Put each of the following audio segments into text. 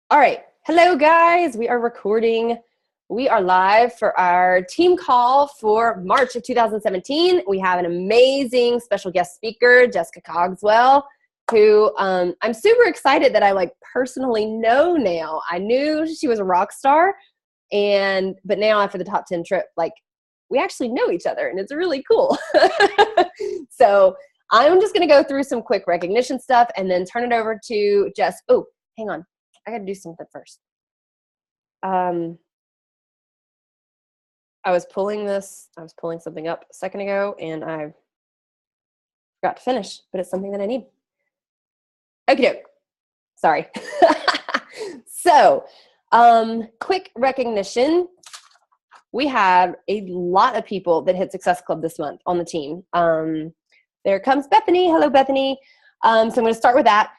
All right. Hello, guys. We are recording. We are live for our team call for March of 2017. We have an amazing special guest speaker, Jessica Cogswell, who I'm super excited that I personally know now. I knew she was a rock star, but now after the top 10 trip, we actually know each other, and it's really cool. So I'm just going to go through some quick recognition stuff and then turn it over to Jess. Oh, hang on. I got to do something first. I was pulling something up a second ago and I forgot to finish, but it's something that I need. Okie doke. Sorry. So, quick recognition. We have a lot of people that hit Success Club this month on the team. There comes Bethany. Hello, Bethany. So I'm going to start with that.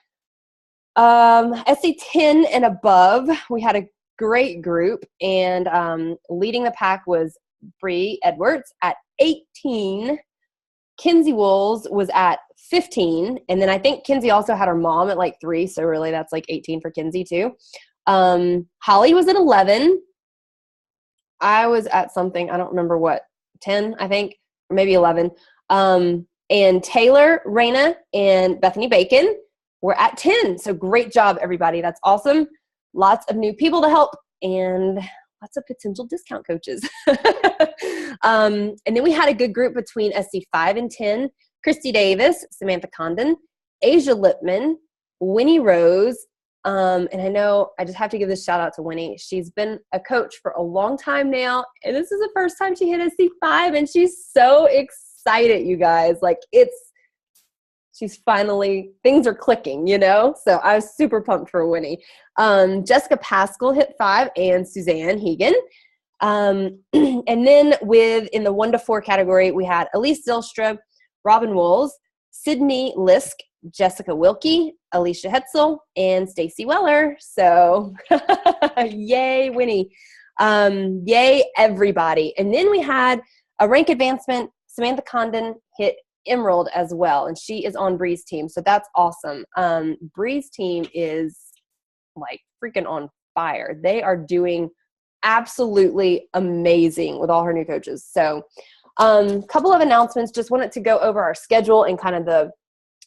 SC10 and above, we had a great group, and leading the pack was Bree Edwards at 18. Kinsey Wools was at 15, and then I think Kinsey also had her mom at 3, so really that's 18 for Kinsey too. Holly was at 11. I was at something, I don't remember what, 10 I think, or maybe 11. And Taylor, Raina, and Bethany Bacon were at 10. So great job, everybody. That's awesome. Lots of new people to help and lots of potential discount coaches. And then we had a good group between SC5 and 10. Christy Davis, Samantha Condon, Asia Lipman, Winnie Rose. And I know I just have to give this shout out to Winnie. She's been a coach for a long time now. And this is the first time she hit SC5. And she's so excited, you guys. She's finally, things are clicking, So I was super pumped for Winnie. Jessica Pascal hit 5 and Suzanne Hegan. And then in the 1 to 4 category, we had Elise Zylstra, Robin Wools, Sydney Lisk, Jessica Wilkie, Alicia Hetzel, and Stacy Weller. So yay, Winnie. Yay, everybody. And then we had a rank advancement. Samantha Condon hit Emerald as well, and she is on Bree's team, so that's awesome. Bree's team is freaking on fire. They are doing absolutely amazing with all her new coaches. So couple of announcements. Just wanted to go over our schedule and kind of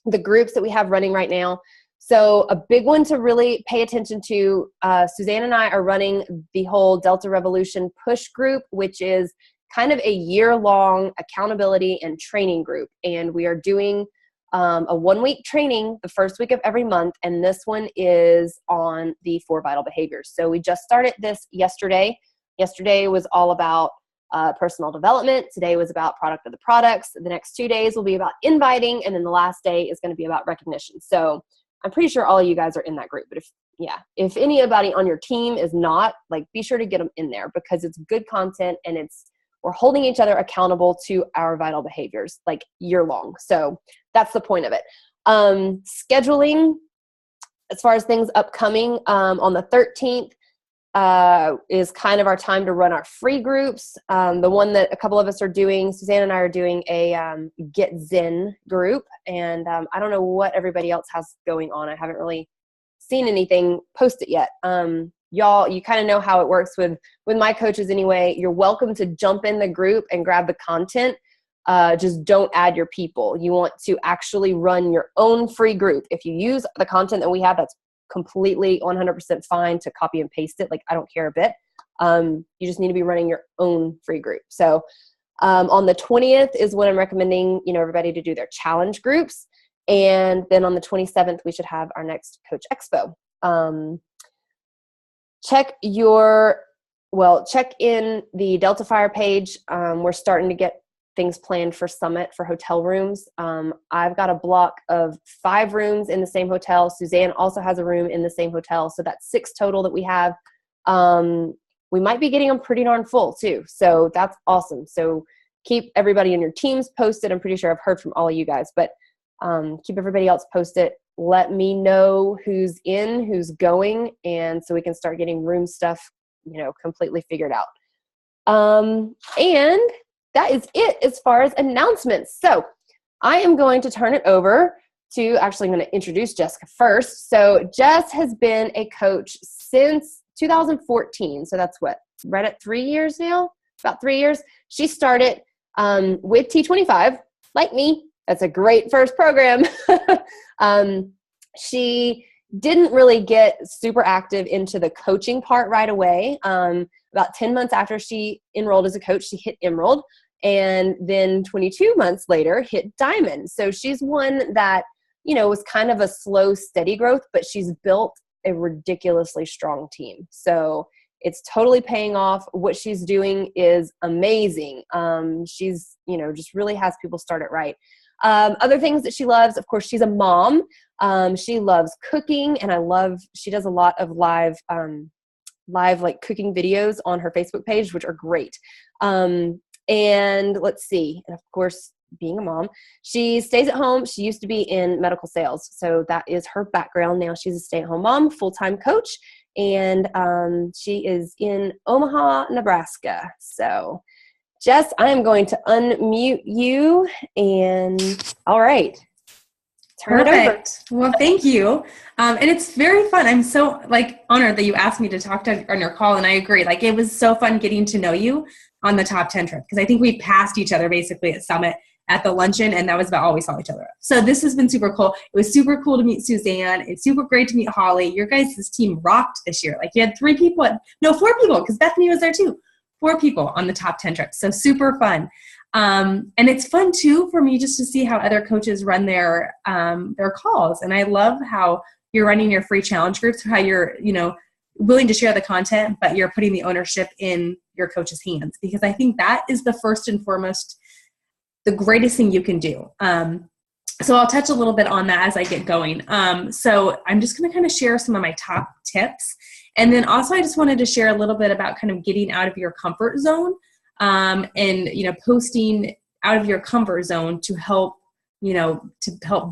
the groups that we have running right now. So a big one to really pay attention to, Suzanne and I are running the whole Delta Revolution push group, which is kind of a year-long accountability and training group. And we are doing a 1-week training the first week of every month. And this one is on the 4 vital behaviors. So we just started this yesterday. Yesterday was all about personal development. Today was about product of the products. The next 2 days will be about inviting. And then the last day is going to be about recognition. So I'm pretty sure all of you guys are in that group. But if anybody on your team is not, be sure to get them in there, because it's good content and we're holding each other accountable to our vital behaviors year long. So that's the point of it. Scheduling, as far as things upcoming, on the 13th is kind of our time to run our free groups. The one that a couple of us are doing, Suzanne and I are doing a Get Zen group. And I don't know what everybody else has going on. I haven't really seen anything posted yet. Y'all, you kind of know how it works with my coaches anyway. You're welcome to jump in the group and grab the content. Just don't add your people. You want to actually run your own free group. If you use the content that we have, that's completely 100% fine to copy and paste it. I don't care a bit. You just need to be running your own free group. So on the 20th is when I'm recommending, everybody to do their challenge groups. And then on the 27th, we should have our next Coach Expo. Check in the Delta Fire page. We're starting to get things planned for Summit for hotel rooms. I've got a block of 5 rooms in the same hotel. Suzanne also has a room in the same hotel. So that's 6 total that we have. We might be getting them pretty darn full too. So that's awesome. So keep everybody in your teams posted. I'm pretty sure I've heard from all of you guys, but keep everybody else posted. Let me know who's in, who's going, and so we can start getting room stuff, completely figured out. And that is it as far as announcements. So I am going to turn it over to, actually I'm going to introduce Jessica first. So Jess has been a coach since 2014. So that's what, right at 3 years now, about 3 years. She started with T25, like me. That's a great first program. She didn't really get super active into the coaching part right away. About 10 months after she enrolled as a coach, she hit Emerald, and then 22 months later hit Diamond. So she's one that, you know, was kind of a slow, steady growth, but she's built a ridiculously strong team. So it's totally paying off. What she's doing is amazing. She's, you know, just really has people start it right. Other things that she loves, of course, she's a mom. She loves cooking, and she does a lot of live like cooking videos on her Facebook page, which are great. And let's see, and of course, being a mom, she stays at home. She used to be in medical sales, so that is her background. Now she's a stay-at-home mom, full-time coach, and she is in Omaha, Nebraska. So Jess, I am going to unmute you, and all right, turn Perfect. it over. Well, thank you. And it's very fun. I'm so honored that you asked me to talk on your call, and I agree. It was so fun getting to know you on the top 10 trip, because I think we passed each other basically at Summit at the luncheon, and that was about all we saw each other at. So this has been super cool. It was super cool to meet Suzanne. It's super great to meet Holly. Your guys' team rocked this year. You had 4 people, because Bethany was there too. 4 people on the top 10 trips. So super fun. And it's fun too for me just to see how other coaches run their calls. And I love how you're running your free challenge groups, how you're, willing to share the content, but you're putting the ownership in your coach's hands, because I think that is the first and foremost, the greatest thing you can do. So I'll touch a little bit on that as I get going. So I'm just going to kind of share some of my top tips. And then also I just wanted to share a little bit about kind of getting out of your comfort zone, and, posting out of your comfort zone to help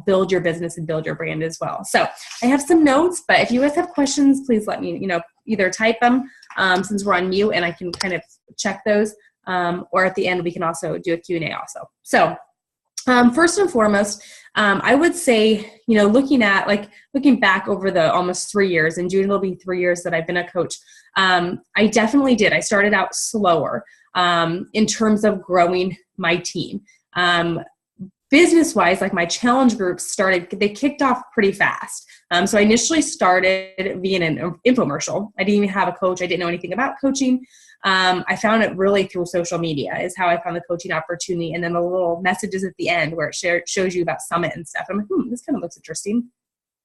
build your business and build your brand as well. So I have some notes, but if you guys have questions, please let me, either type them, since we're on mute, and I can kind of check those, or at the end, we can also do a Q&A also. So first and foremost, I would say, looking back over the almost 3 years, in June it'll be 3 years that I've been a coach. I definitely did. I started out slower in terms of growing my team. Business-wise, my challenge groups they kicked off pretty fast. So I initially started via an infomercial. I didn't even have a coach. I didn't know anything about coaching. I found it really through social media is how I found the coaching opportunity. And then the little messages at the end where it shows you about Summit and stuff. I'm like, this kind of looks interesting.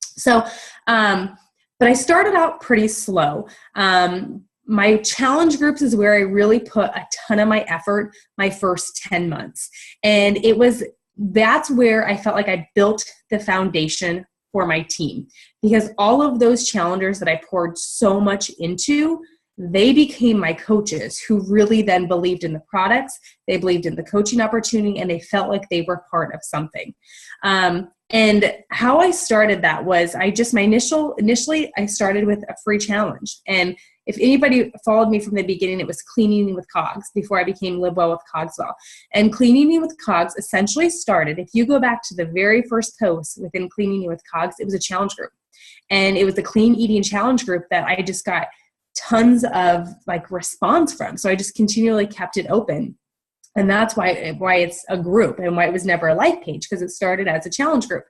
So, but I started out pretty slow. My challenge groups is where I really put a ton of my effort my first 10 months. And that's where I felt like I built the foundation for my team, because all of those challengers that I poured so much into, they became my coaches who really then believed in the products, they believed in the coaching opportunity, and they felt like they were part of something. And how I started that was initially I started with a free challenge. And if anybody followed me from the beginning, it was Cleaning with Cogs before I became Live Well with Cogswell. And Cleaning with Cogs essentially started, if you go back to the very first post within Cleaning with Cogs, it was a challenge group. And it was the clean eating challenge group that I just got tons of response from. So I just continually kept it open. And that's why it's a group and why it was never a life page, because it started as a challenge group.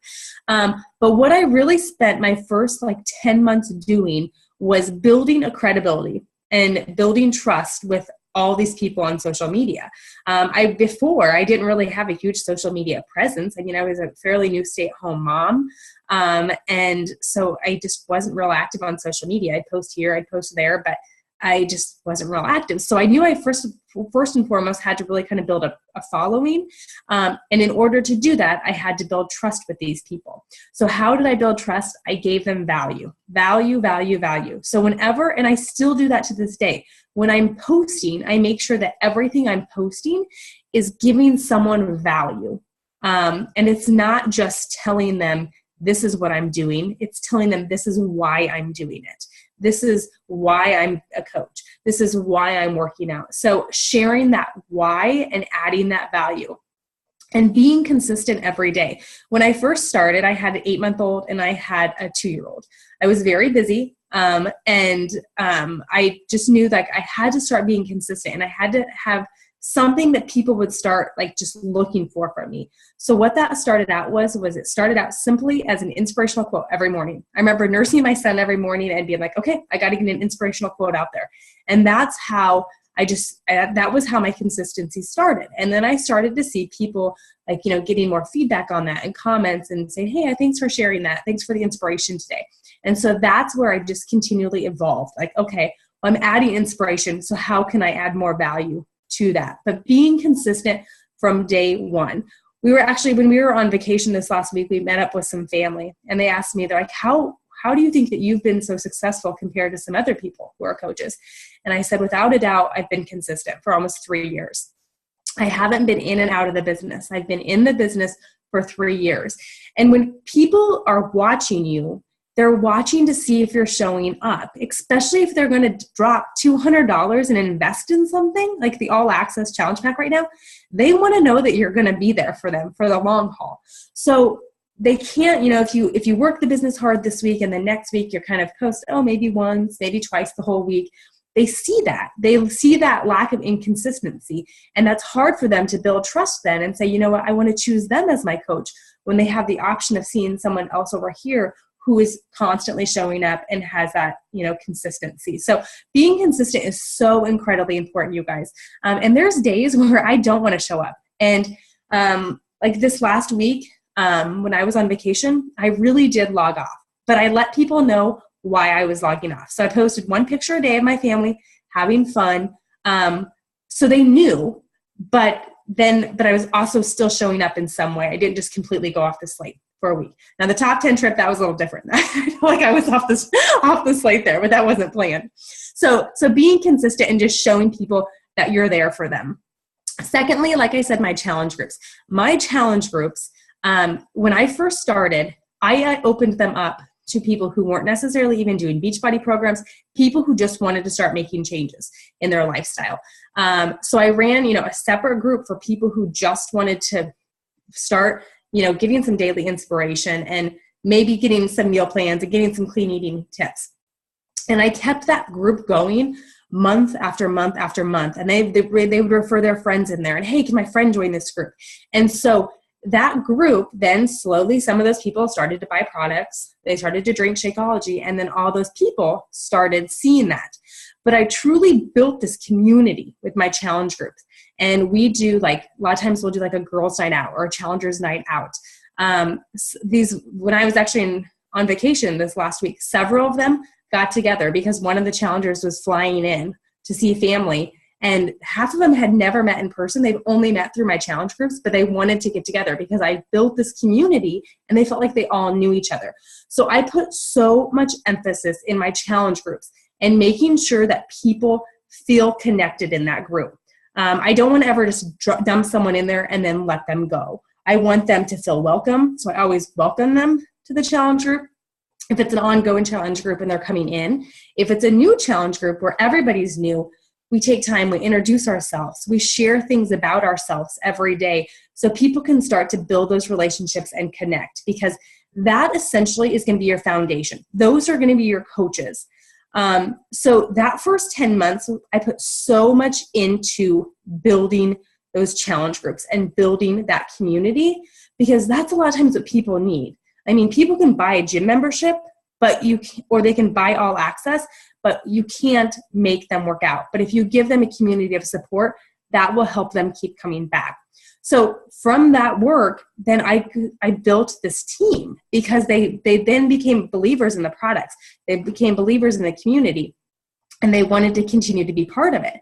But what I really spent my first 10 months doing was building a credibility and building trust with all these people on social media. Before, I didn't really have a huge social media presence. I mean, I was a fairly new stay-at-home mom. And so I just wasn't real active on social media. I'd post here, I'd post there, but I just wasn't real active. So I knew I first and foremost had to really kind of build a following. And in order to do that, I had to build trust with these people. So how did I build trust? I gave them value. So whenever, and I still do that to this day, when I'm posting, I make sure that everything I'm posting is giving someone value. And it's not just telling them, this is what I'm doing. It's telling them, this is why I'm doing it. This is why I'm a coach. This is why I'm working out. So sharing that why and adding that value. and being consistent every day. When I first started, I had an 8-month-old and I had a 2-year-old. I was very busy. I just knew like I had to start being consistent, and I had to have something that people would start like just looking for from me. So what that started out was it started out simply as an inspirational quote every morning. I remember nursing my son every morning and being like, okay, I got to get an inspirational quote out there. And that's how that was how my consistency started. And then I started to see people like, getting more feedback on that and comments and saying, hey, thanks for sharing that. Thanks for the inspiration today. And so that's where I just continually evolved. Like, okay, I'm adding inspiration. So how can I add more value to that? But being consistent from day one. When we were on vacation this last week, we met up with some family, and they asked me, they're like, how do you think that you've been so successful compared to some other people who are coaches? And I said, without a doubt, I've been consistent for almost 3 years. I haven't been in and out of the business. I've been in the business for 3 years. And when people are watching you, they're watching to see if you're showing up, especially if they're going to drop $200 and invest in something like the All Access Challenge Pack right now. They want to know that you're going to be there for them for the long haul. So they can't, if you work the business hard this week and the next week you're kind of maybe once, maybe twice the whole week. They see that. They see that lack of inconsistency. And that's hard for them to build trust then and say, you know what, I want to choose them as my coach, when they have the option of seeing someone else over here who is constantly showing up and has that, consistency. So being consistent is so incredibly important, you guys. And there's days where I don't want to show up. And like this last week, when I was on vacation, I really did log off, but I let people know why I was logging off. So I posted 1 picture a day of my family having fun. So they knew, but I was also still showing up in some way. I didn't just completely go off the slate for a week. Now the top 10 trip, that was a little different. I feel like I was off the slate there, but that wasn't planned. So being consistent and just showing people that you're there for them. Secondly, like I said, my challenge groups. When I first started, I opened them up to people who weren't necessarily even doing Beachbody programs, people who just wanted to start making changes in their lifestyle. So I ran, a separate group for people who just wanted to start, getting some daily inspiration and maybe getting some meal plans and getting some clean eating tips. And I kept that group going month after month after month. And they would refer their friends in there and, hey, can my friend join this group? And so that group, then slowly some of those people started to buy products. They started to drink Shakeology. And then all those people started seeing that. But I truly built this community with my challenge groups. And we do a lot of times we'll do like a girls' night out or a challengers' night out. When I was actually on vacation this last week, several of them got together because one of the challengers was flying in to see family. And half of them had never met in person. They've only met through my challenge groups, but they wanted to get together because I built this community and they felt like they all knew each other. So I put so much emphasis in my challenge groups and making sure that people feel connected in that group. I don't want to ever just dump someone in there and then let them go. I want them to feel welcome. So I always welcome them to the challenge group. If it's an ongoing challenge group and they're coming in, if it's a new challenge group where everybody's new, we take time, we introduce ourselves, we share things about ourselves every day so people can start to build those relationships and connect, because that essentially is going to be your foundation. Those are going to be your coaches. So that first 10 months, I put so much into building those challenge groups and building that community, because that's a lot of times what people need. I mean, people can buy a gym membership, or they can buy all access, but you can't make them work out. But if you give them a community of support, that will help them keep coming back. So from that work, then I built this team, because they then became believers in the products. They became believers in the community, and they wanted to continue to be part of it.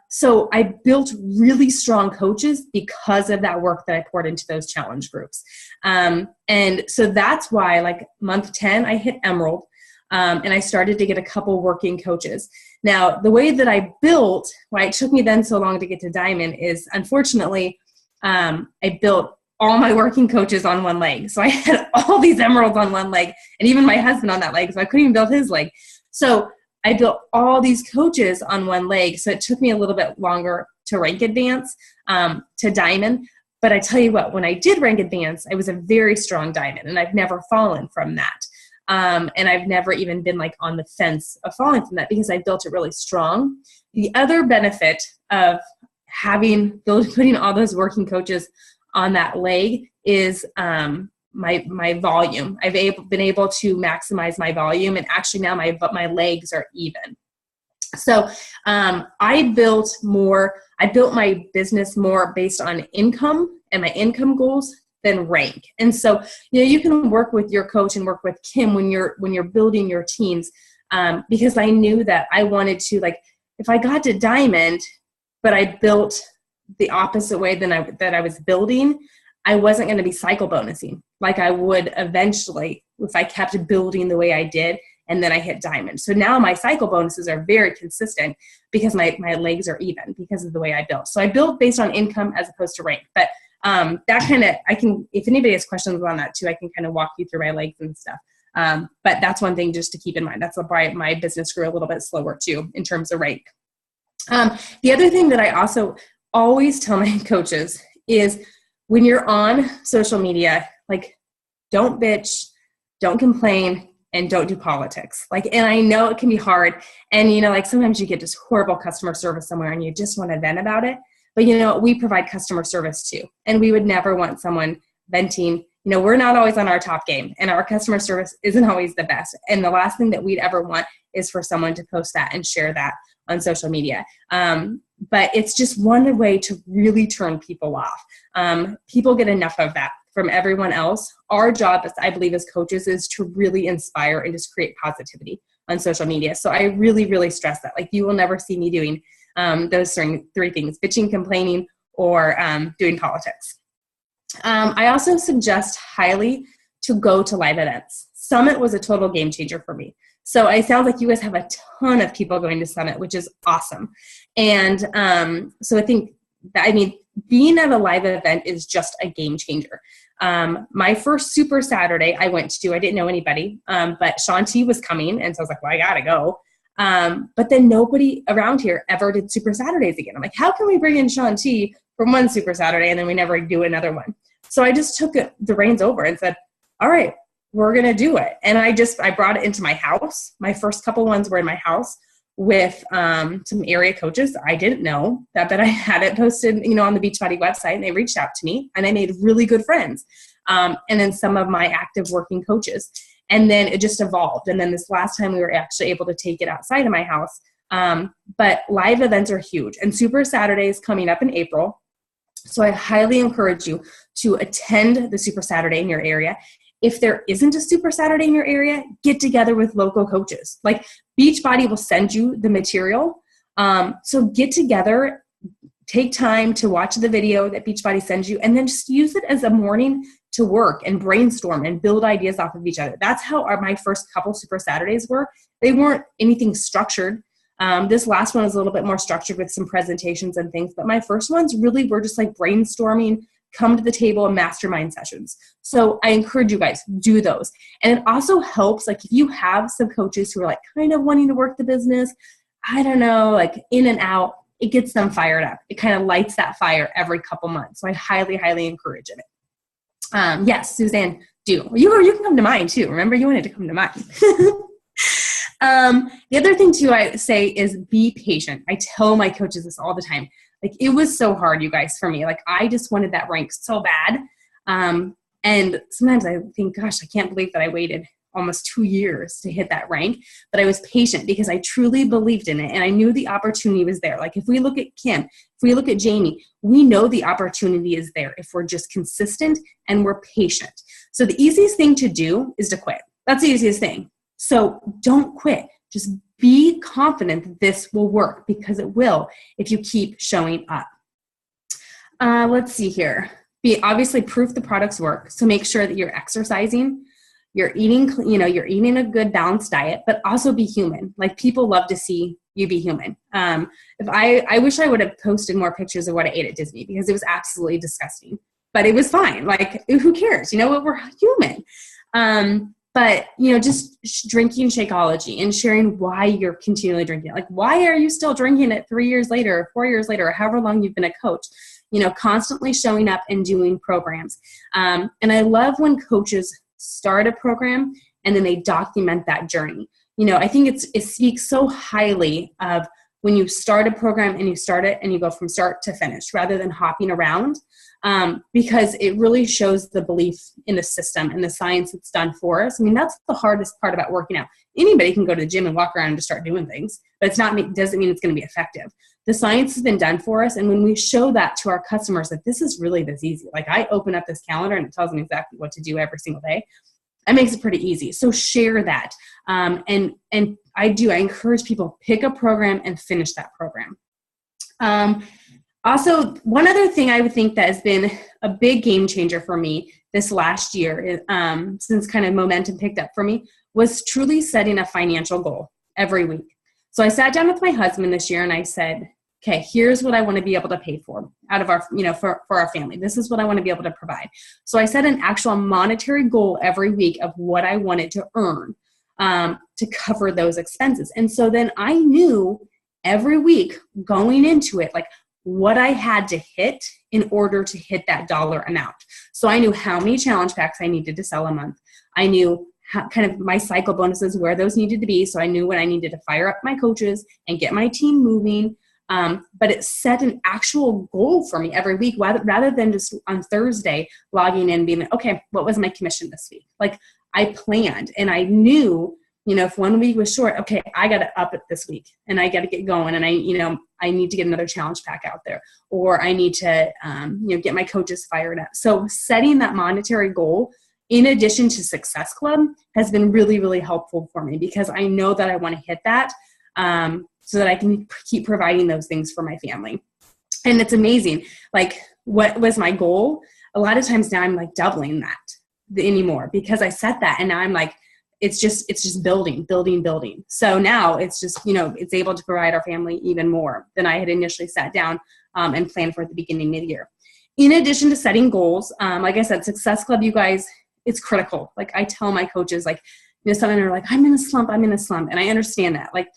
So I built really strong coaches because of that work that I poured into those challenge groups. And so that's why month 10, I hit Emerald. And I started to get a couple working coaches. Now, the way that I built, why it took me then so long to get to Diamond, is unfortunately, I built all my working coaches on one leg. So I had all these emeralds on one leg, and even my husband on that leg, so I couldn't even build his leg. So I built all these coaches on one leg. So it took me a little bit longer to rank advance to Diamond. But I tell you what, when I did rank advanced, I was a very strong diamond, and I've never fallen from that. And I've never even been like on the fence of falling from that because I built it really strong. The other benefit of putting all those working coaches on that leg is my volume. I've been able to maximize my volume, and actually now my legs are even. So I built my business more based on income and my income goals than rank. And so, you can work with your coach and work with Kim when you're building your teams, because I knew that I wanted to, like, if I got to diamond, but I built the opposite way that I was building, I wasn't going to be cycle bonusing like I would eventually if I kept building the way I did and then I hit diamond. So now my cycle bonuses are very consistent because my legs are even because of the way I built. So I build based on income as opposed to rank. But that kind of, if anybody has questions on that too, I can kind of walk you through my legs and stuff. But that's one thing just to keep in mind. That's why my business grew a little bit slower too in terms of rank. The other thing that I also always tell my coaches is when you're on social media, like, don't bitch, don't complain, and don't do politics. Like, and I know it can be hard. And, like sometimes you get just horrible customer service somewhere and you just want to vent about it. But, we provide customer service too. And we would never want someone venting. We're not always on our top game and our customer service isn't always the best. And the last thing that we'd ever want is for someone to post that and share that on social media. But it's just one way to really turn people off. People get enough of that from everyone else. Our job, I believe, as coaches is to really inspire and just create positivity on social media. So I really, really stress that. Like, you will never see me doing those three things: bitching, complaining, or doing politics. I also suggest highly to go to live events. Summit was a total game changer for me. So it sounds like you guys have a ton of people going to Summit, which is awesome. And so I think being at a live event is just a game changer. My first Super Saturday I went to, I didn't know anybody, but Shanti was coming. And so I was like, well, I got to go. But then nobody around here ever did Super Saturdays again. I'm like, how can we bring in Shanti from one Super Saturday and then we never do another one? So I just took the reins over and said, all right, we're going to do it. And I brought it into my house. My first couple ones were in my house with some area coaches. I didn't know that, but I had it posted, on the Beachbody website, and they reached out to me and I made really good friends. And then some of my active working coaches. And then it just evolved. And then this last time we were actually able to take it outside of my house. But live events are huge, and Super Saturday is coming up in April. So I highly encourage you to attend the Super Saturday in your area. If there isn't a Super Saturday in your area, get together with local coaches. Like, Beachbody will send you the material. So get together, take time to watch the video that Beachbody sends you, and then just use it as a morning to work and brainstorm and build ideas off of each other. That's how my first couple Super Saturdays were. They weren't anything structured. This last one is a little bit more structured with some presentations and things, but my first ones really were just like brainstorming, come to the table, and mastermind sessions. So I encourage you guys, do those. And it also helps, like, if you have some coaches who are like kind of wanting to work the business, I don't know, like in and out, it gets them fired up. It kind of lights that fire every couple months. So I highly, highly encourage it. Yes, Suzanne, do. You can come to mine too. Remember, you wanted to come to mine. The other thing too I say is be patient. I tell my coaches this all the time. Like, it was so hard, you guys, for me. Like, I just wanted that rank so bad. And sometimes I think, gosh, I can't believe that I waited almost 2 years to hit that rank. But I was patient because I truly believed in it. And I knew the opportunity was there. Like, if we look at Kim, if we look at Jamie, we know the opportunity is there if we're just consistent and we're patient. So the easiest thing to do is to quit. That's the easiest thing. So don't quit. Just be confident that this will work, because it will if you keep showing up. Let's see here. Obviously proof the products work. So make sure that you're exercising, you're eating a good balanced diet, but also be human. Like, people love to see you be human. If I wish I would have posted more pictures of what I ate at Disney, because it was absolutely disgusting, but it was fine. Like, who cares? We're human. But, just drinking Shakeology and sharing why you're continually drinking it. Like, why are you still drinking it 3 years later, or 4 years later, or however long you've been a coach? constantly showing up and doing programs. And I love when coaches start a program and then they document that journey. I think it speaks so highly of when you start a program and you start it and you go from start to finish rather than hopping around, because it really shows the belief in the system and the science that's done for us. I mean, that's the hardest part about working out. Anybody can go to the gym and walk around and just start doing things, but doesn't mean it's going to be effective. The science has been done for us. And when we show that to our customers, that this is really this easy, like I open up this calendar and it tells me exactly what to do every single day. That makes it pretty easy. So share that. And I encourage people, pick a program and finish that program. Also, one other thing I would think that has been a big game changer for me this last year, since kind of momentum picked up for me, was truly setting a financial goal every week. So I sat down with my husband this year and I said, okay, here's what I want to be able to pay for out of our, for our family. This is what I want to be able to provide. So I set an actual monetary goal every week of what I wanted to earn to cover those expenses. And so then I knew every week going into it, like what I had to hit in order to hit that dollar amount. So I knew how many challenge packs I needed to sell a month. I knew kind of my cycle bonuses, where those needed to be. So I knew when I needed to fire up my coaches and get my team moving. But it set an actual goal for me every week rather than just on Thursday logging in being like, okay, what was my commission this week? Like I planned and I knew, if one week was short, okay, I got to up it this week and I got to get going. And I need to get another challenge pack out there, or I need to, get my coaches fired up. So setting that monetary goal in addition to Success Club has been really, really helpful for me because I know that I want to hit that. So that I can keep providing those things for my family. And it's amazing. Like what was my goal? A lot of times now I'm like doubling that anymore because I set that and now I'm like, it's just building. So now it's just, it's able to provide our family even more than I had initially sat down and planned for at the beginning of the year. In addition to setting goals, like I said, Success Club, you guys, it's critical. Like I tell my coaches, like, some of them are like, I'm in a slump. And I understand that. Like,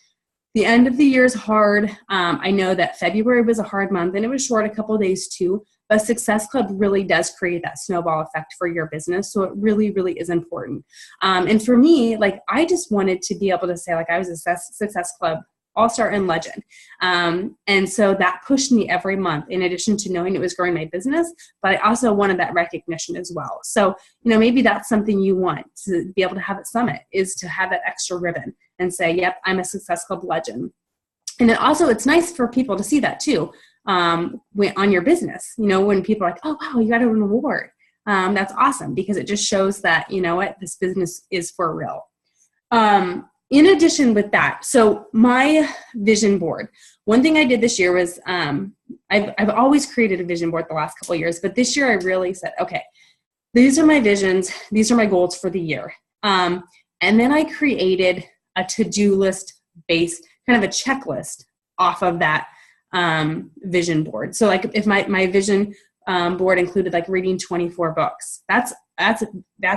the end of the year is hard. I know that February was a hard month and it was short a couple of days too, but Success Club really does create that snowball effect for your business. So it really, really is important. And for me, like I just wanted to be able to say like I was a Success Club All-Star and Legend. And so that pushed me every month in addition to knowing it was growing my business, but I also wanted that recognition as well. So, maybe that's something you want to be able to have at Summit is to have that extra ribbon and say, yep, I'm a Success Club Legend. And then also it's nice for people to see that too on your business, when people are like, oh, wow, you got an award. That's awesome because it just shows that, this business is for real. In addition with that, so my vision board, one thing I did this year was I've always created a vision board the last couple of years, but this year I really said, okay, these are my visions. These are my goals for the year. And then I created a to-do list based kind of a checklist off of that vision board. So like if my vision board included like reading 24 books, that's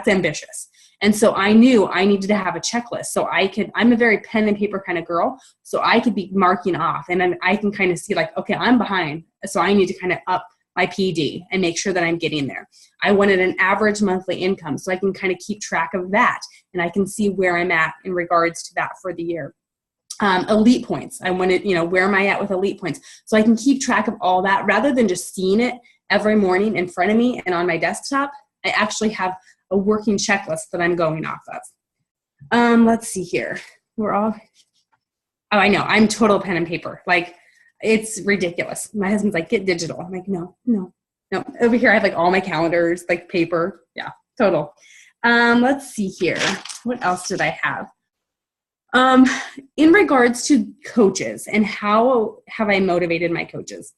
ambitious. And so I knew I needed to have a checklist. So I'm a very pen and paper kind of girl. So I could be marking off and then I can kind of see like, okay, I'm behind. So I need to kind of up my PD and make sure that I'm getting there. I wanted an average monthly income so I can kind of keep track of that and I can see where I'm at in regards to that for the year. Elite points. I wanted, where am I at with elite points? So I can keep track of all that rather than just seeing it every morning in front of me and on my desktop. I actually have a working checklist that I'm going off of. Let's see here. I know. I'm total pen and paper. Like, it's ridiculous. My husband's like, get digital. I'm like, no. Over here, I have like all my calendars, like paper. Yeah, total. Let's see here. What else did I have? In regards to coaches and how have I motivated my coaches?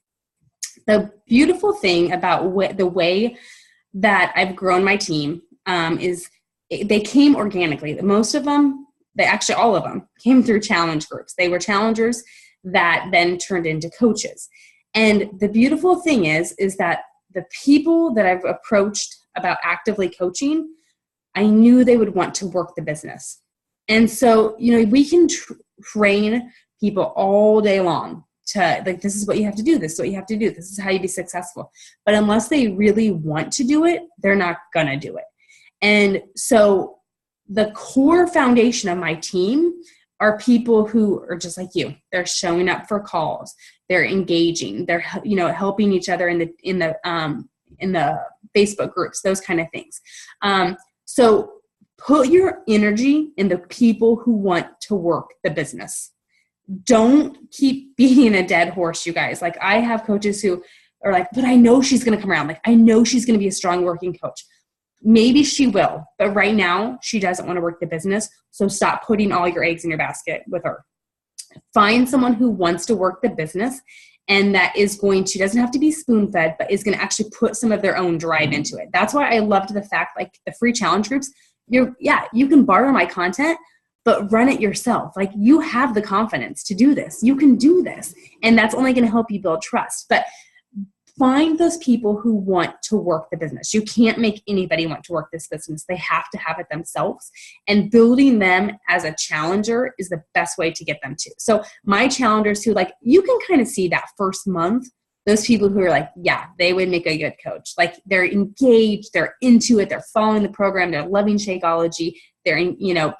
The beautiful thing about the way that I've grown my team is they came organically. Most of them, all of them came through challenge groups. They were challengers that then turned into coaches. And the beautiful thing is that the people that I've approached about actively coaching, I knew they would want to work the business. And so, we can train people all day long to like, this is what you have to do. This is what you have to do. This is how you be successful. But unless they really want to do it, they're not going to do it. And so the core foundation of my team are people who are just like you. They're showing up for calls. They're engaging. They're, helping each other in the Facebook groups, those kind of things. So put your energy in the people who want to work the business. Don't keep beating a dead horse, you guys. Like, I have coaches who are like, but I know she's going to come around. Like, I know she's going to be a strong working coach. Maybe she will, but right now she doesn't want to work the business. So stop putting all your eggs in your basket with her. Find someone who wants to work the business and that is going to, doesn't have to be spoon-fed, but is going to actually put some of their own drive into it. That's why I loved the fact, like the free challenge groups, you can borrow my content, but run it yourself. Like, you have the confidence to do this. You can do this. And that's only going to help you build trust. But find those people who want to work the business. You can't make anybody want to work this business. They have to have it themselves. And building them as a challenger is the best way to get them to. So my challengers who, like, you can kind of see that first month, those people who are like, yeah, they would make a good coach. Like, they're engaged, they're into it, they're following the program, they're loving Shakeology, they're,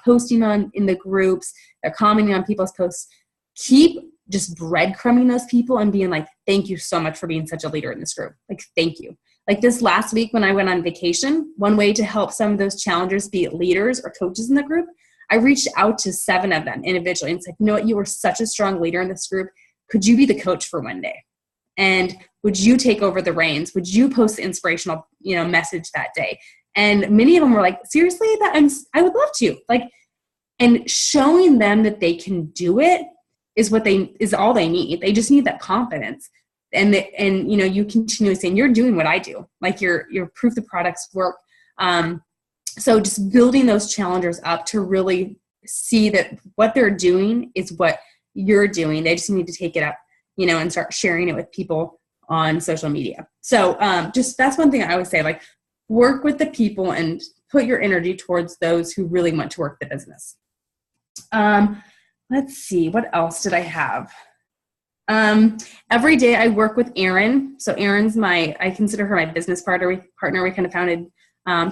posting in the groups, they're commenting on people's posts. Keep just breadcrumbing those people and being like, thank you so much for being such a leader in this group. Like, thank you. Like, this last week when I went on vacation, one way to help some of those challengers be leaders or coaches in the group, I reached out to 7 of them individually and said, you know what, you were such a strong leader in this group. Could you be the coach for one day? And would you take over the reins? Would you post the inspirational, message that day? And many of them were like, seriously, I would love to. Like, and showing them that they can do it is all they need. They just need that confidence. And you continually saying, you're doing what I do. Like, you're proof the products work. So just building those challengers up to really see that what they're doing is what you're doing. They just need to take it up, and start sharing it with people on social media. So just that's one thing I always say, like, work with the people and put your energy towards those who really want to work the business. Let's see, what else did I have? Every day I work with Erin. So Erin's I consider her my business partner. We kind of founded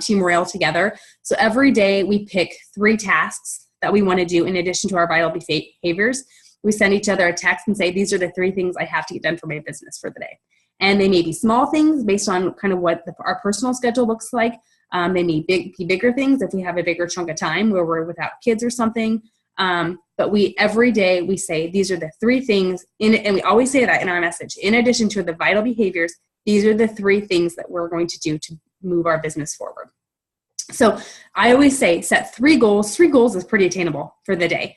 Team Royal together. So every day we pick 3 tasks that we want to do in addition to our vital behaviors. We send each other a text and say, these are the 3 things I have to get done for my business for the day. And they may be small things based on kind of what our personal schedule looks like. They may be bigger things if we have a bigger chunk of time where we're without kids or something. But every day we say, these are the 3 things, and we always say that in our message. In addition to the vital behaviors, these are the 3 things that we're going to do to move our business forward. So I always say, set 3 goals. 3 goals is pretty attainable for the day.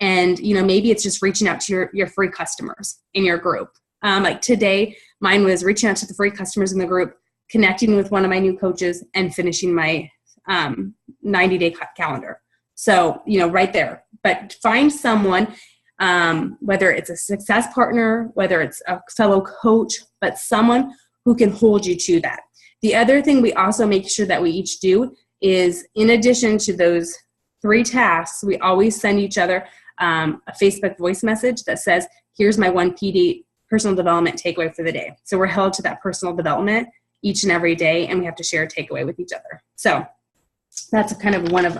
And, maybe it's just reaching out to your free customers in your group. Like today, mine was reaching out to the free customers in the group, connecting with one of my new coaches, and finishing my 90-day calendar. So, right there. But find someone, whether it's a success partner, whether it's a fellow coach, but someone who can hold you to that. The other thing we also make sure that we each do is, in addition to those 3 tasks, we always send each other a Facebook voice message that says, here's my 1 PD personal development takeaway for the day. So we're held to that personal development each and every day, and we have to share a takeaway with each other. So that's kind of one of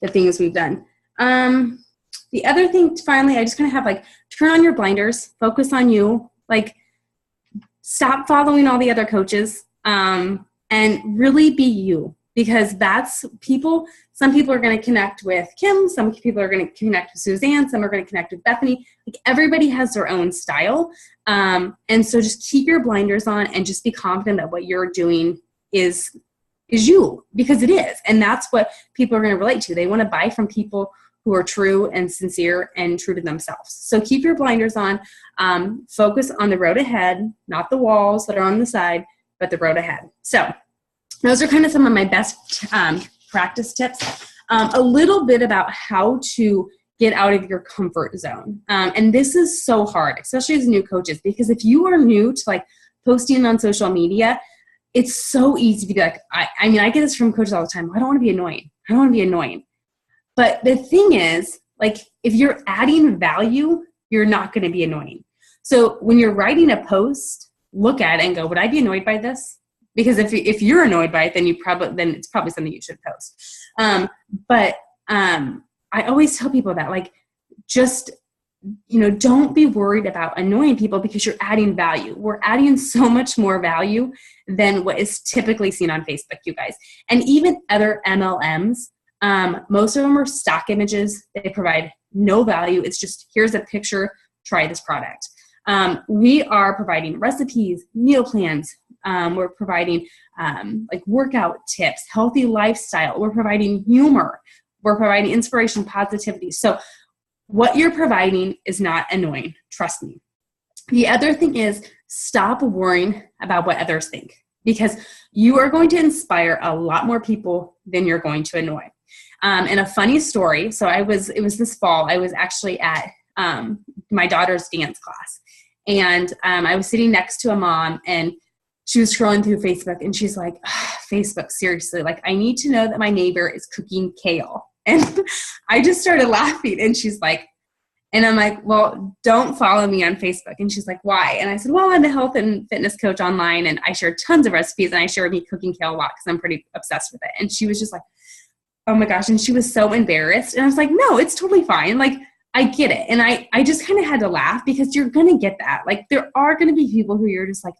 the things we've done. The other thing, finally, I just kind of have like, turn on your blinders, focus on you, like stop following all the other coaches, and really be you, because that's some people are going to connect with Kim, some people are going to connect with Suzanne, some are going to connect with Bethany. Like, everybody has their own style. And so just keep your blinders on and just be confident that what you're doing is you, because it is. And that's what people are going to relate to. They want to buy from people who are true and sincere and true to themselves. So keep your blinders on, focus on the road ahead, not the walls that are on the side, but the road ahead. So those are kind of some of my best practice tips. A little bit about how to get out of your comfort zone. And this is so hard, especially as new coaches, because if you are new to like posting on social media, it's so easy to be like, I get this from coaches all the time. I don't want to be annoying. I don't want to be annoying. But the thing is, like, if you're adding value, you're not going to be annoying. So when you're writing a post, look at it and go, would I be annoyed by this? Because if you're annoyed by it, then it's probably something you should post. But I always tell people that, like, just, don't be worried about annoying people because you're adding value. We're adding so much more value than what is typically seen on Facebook, you guys. And even other MLMs, most of them are stock images. They provide no value. It's just, here's a picture, try this product. We are providing recipes, meal plans. We're providing like workout tips, healthy lifestyle. We're providing humor. We're providing inspiration, positivity. So what you're providing is not annoying. Trust me. The other thing is, stop worrying about what others think, because you are going to inspire a lot more people than you're going to annoy. And a funny story. So it was this fall, I was actually at my daughter's dance class, and I was sitting next to a mom, and she was scrolling through Facebook, and she's like, Facebook, seriously, like, I need to know that my neighbor is cooking kale. And I just started laughing, and she's like, and I'm like, well, don't follow me on Facebook. And she's like, why? And I said, well, I'm a health and fitness coach online, and I share tons of recipes, and I share me cooking kale a lot because I'm pretty obsessed with it. And she was just like, oh my gosh. And she was so embarrassed. And I was like, no, it's totally fine. Like, I get it. And I just kind of had to laugh, because you're going to get that. Like, there are going to be people who you're just like,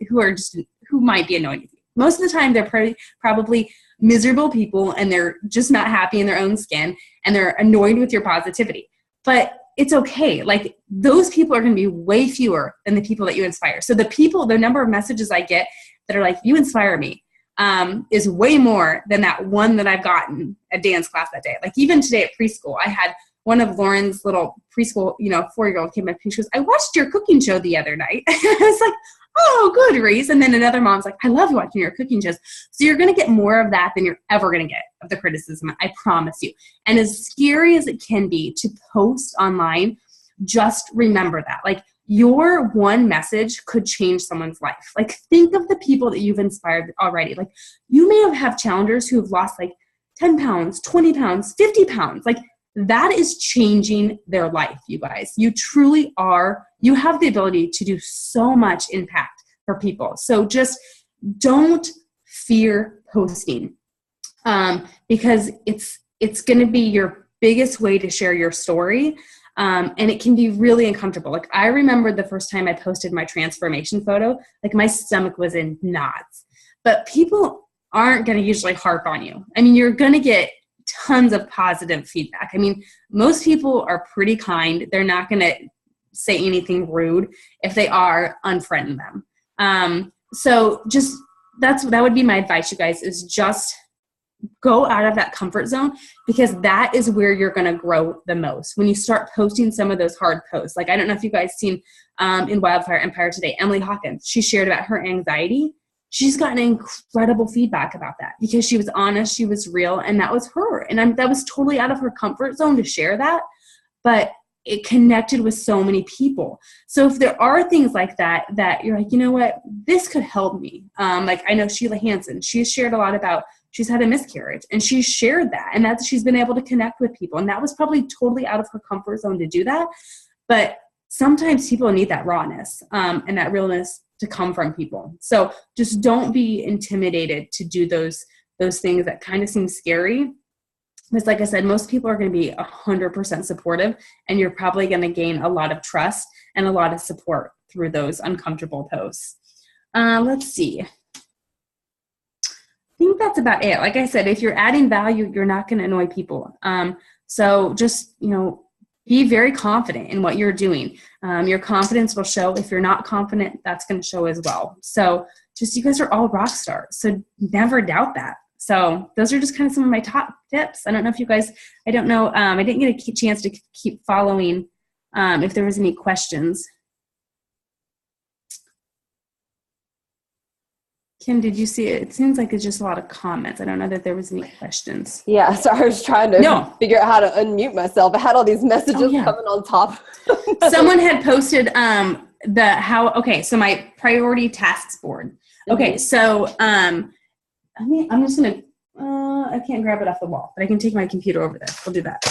who might be annoying to you. Most of the time, they're probably miserable people, and they're just not happy in their own skin, and they're annoyed with your positivity. But it's okay. Like, those people are going to be way fewer than the people that you inspire. So the number of messages I get that are like, you inspire me, is way more than that one that I've gotten at dance class that day. Like, even today at preschool, I had one of Lauren's little preschool, 4-year-old came up, and she goes, I watched your cooking show the other night. I was like, oh, good, Reese. And then another mom's like, I love watching your cooking shows. So you're going to get more of that than you're ever going to get of the criticism. I promise you. And as scary as it can be to post online, just remember that. Like, your one message could change someone's life. Like, think of the people that you've inspired already. Like, you may have challengers who have lost like 10 pounds, 20 pounds, 50 pounds. Like, that is changing their life, you guys. You truly are. You have the ability to do so much impact for people. So just don't fear posting, because it's going to be your biggest way to share your story. And it can be really uncomfortable. Like, I remember the first time I posted my transformation photo, like, my stomach was in knots. But people aren't going to usually harp on you. I mean, you're going to get tons of positive feedback. I mean, most people are pretty kind. They're not going to say anything rude. If they are, unfriend them. So just that would be my advice, you guys, is just go out of that comfort zone, because that is where you're going to grow the most. When you start posting some of those hard posts, like, I don't know if you guys seen in Wildfire Empire today, Emily Hawkins, she shared about her anxiety. She's gotten incredible feedback about that, because she was honest, she was real, and that was her. And that was totally out of her comfort zone to share that, but it connected with so many people. So if there are things like that you're like, you know what, this could help me. Like, I know Sheila Hansen, she's shared a lot about, she's had a miscarriage, and she shared that, and she's been able to connect with people. And that was probably totally out of her comfort zone to do that. But sometimes people need that rawness and that realness to come from people. So just don't be intimidated to do those things that kind of seem scary. Because like I said, most people are going to be 100% supportive, and you're probably going to gain a lot of trust and a lot of support through those uncomfortable posts. Let's see. I think that's about it. Like I said, if you're adding value, you're not going to annoy people. So just, be very confident in what you're doing. Your confidence will show. If you're not confident, that's going to show as well. So just, you guys are all rock stars. So never doubt that. So those are just kind of some of my top tips. I don't know if you guys, I don't know. I didn't get a chance to keep following if there was any questions. Kim, did you see it? It seems like it's just a lot of comments. I don't know that there was any questions. Yeah, so I was trying to figure out how to unmute myself. I had all these messages coming on top. Someone had posted so my priority tasks board. Okay, so I'm just going to, I can't grab it off the wall, but I can take my computer over there. We'll do that.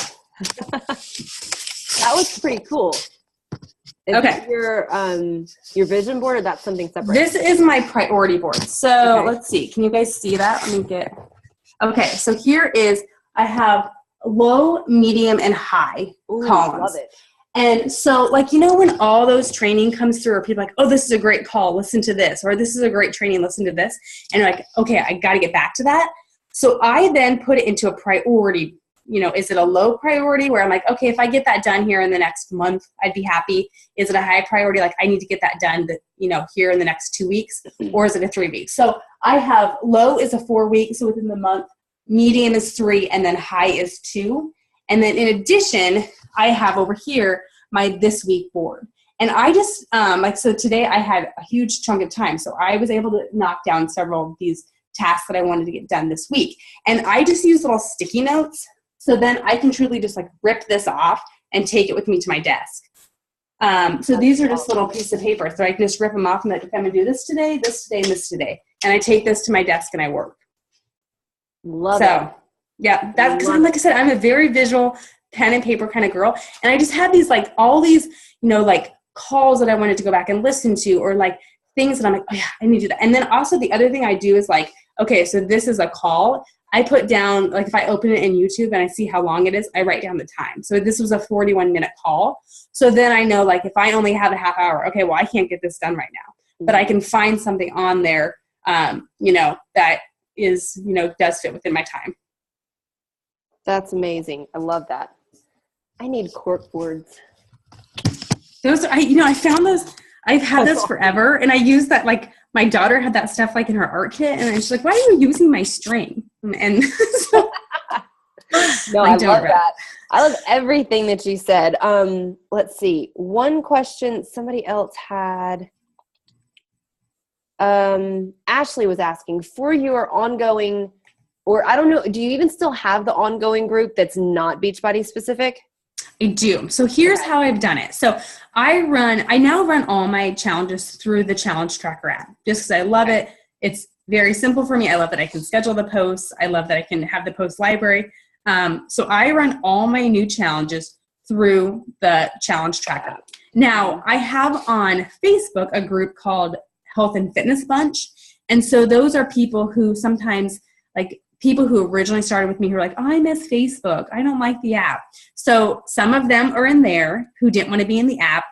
That was pretty cool. Is Okay. that your vision board, or that's something separate? This is my priority board. So let's see. Can you guys see that? Let me get. Okay. So here is, I have low, medium, and high columns. Love it. And so, like, you know, when all those training comes through, or people are like, oh, this is a great call, listen to this, or this is a great training, listen to this. And you're like, okay, I got to get back to that. So I then put it into a priority. You know, is it a low priority where I'm like, okay, if I get that done here in the next month, I'd be happy. Is it a high priority? Like, I need to get that done, here in the next 2 weeks, or is it a 3 weeks? So I have low is a 4 week. So within the month, medium is 3, and then high is 2. And then in addition, I have over here my this week board. And I just, so today I had a huge chunk of time. So I was able to knock down several of these tasks that I wanted to get done this week. And I just use little sticky notes. So then I can truly just like rip this off and take it with me to my desk. So these are just little pieces of paper. So I can just rip them off and like, okay, I'm gonna do this today, and this today. And I take this to my desk and I work. Love it. Yeah, that's because like I said, I'm a very visual pen and paper kind of girl. And I just had these like all these, like calls that I wanted to go back and listen to, or like things that I'm like, oh yeah, I need to do that. And then also the other thing I do is like, okay, so this is a call. I put down, like if I open it in YouTube and I see how long it is, I write down the time. So this was a 41-minute call. So then I know, like, if I only have a half hour, okay, well, I can't get this done right now. But I can find something on there, that is, does fit within my time. That's amazing. I love that. I need cork boards. Those, I found those. I've had those forever, and I use that. Like, my daughter had that stuff like in her art kit, and she's like, "Why are you using my string?" And so, no, I love that. I love everything that you said. Let's see. One question somebody else had. Ashley was asking for your ongoing, or I don't know, do you even still have the ongoing group that's not Beachbody specific? I do. So here's how I've done it. So I now run all my challenges through the challenge tracker app, just because I love it. It's very simple for me. I love that I can schedule the posts. I love that I can have the post library. So I run all my new challenges through the challenge tracker. Now I have on Facebook a group called Health and Fitness Bunch. And so those are people who sometimes, like, people who originally started with me who are like, oh, I miss Facebook. I don't like the app. So some of them are in there who didn't want to be in the app.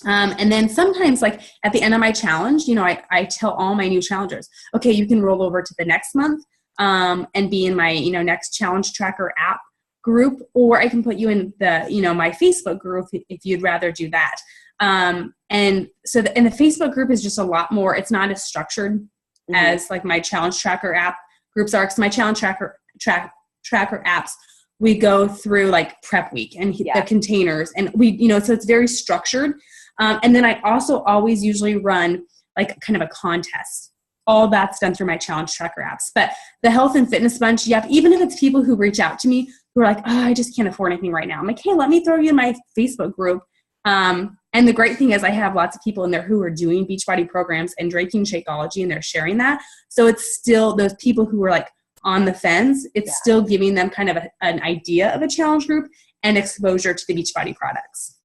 And then sometimes, like, at the end of my challenge, I tell all my new challengers, okay, you can roll over to the next month and be in my, next challenge tracker app group, or I can put you in the, my Facebook group if you'd rather do that. And so the Facebook group is just a lot more, it's not as structured as like my challenge tracker app groups are. Because my challenge tracker apps, we go through like prep week and the containers, and we, so it's very structured. And then I also always usually run like kind of a contest. All that's done through my challenge tracker apps. But the Health and Fitness Bunch, even if it's people who reach out to me who are like, oh, I just can't afford anything right now. I'm like, hey, let me throw you in my Facebook group. And the great thing is I have lots of people in there who are doing Beachbody programs and drinking Shakeology, and they're sharing that. So it's still those people who are like on the fence, it's still giving them kind of an idea of a challenge group and exposure to the Beachbody products.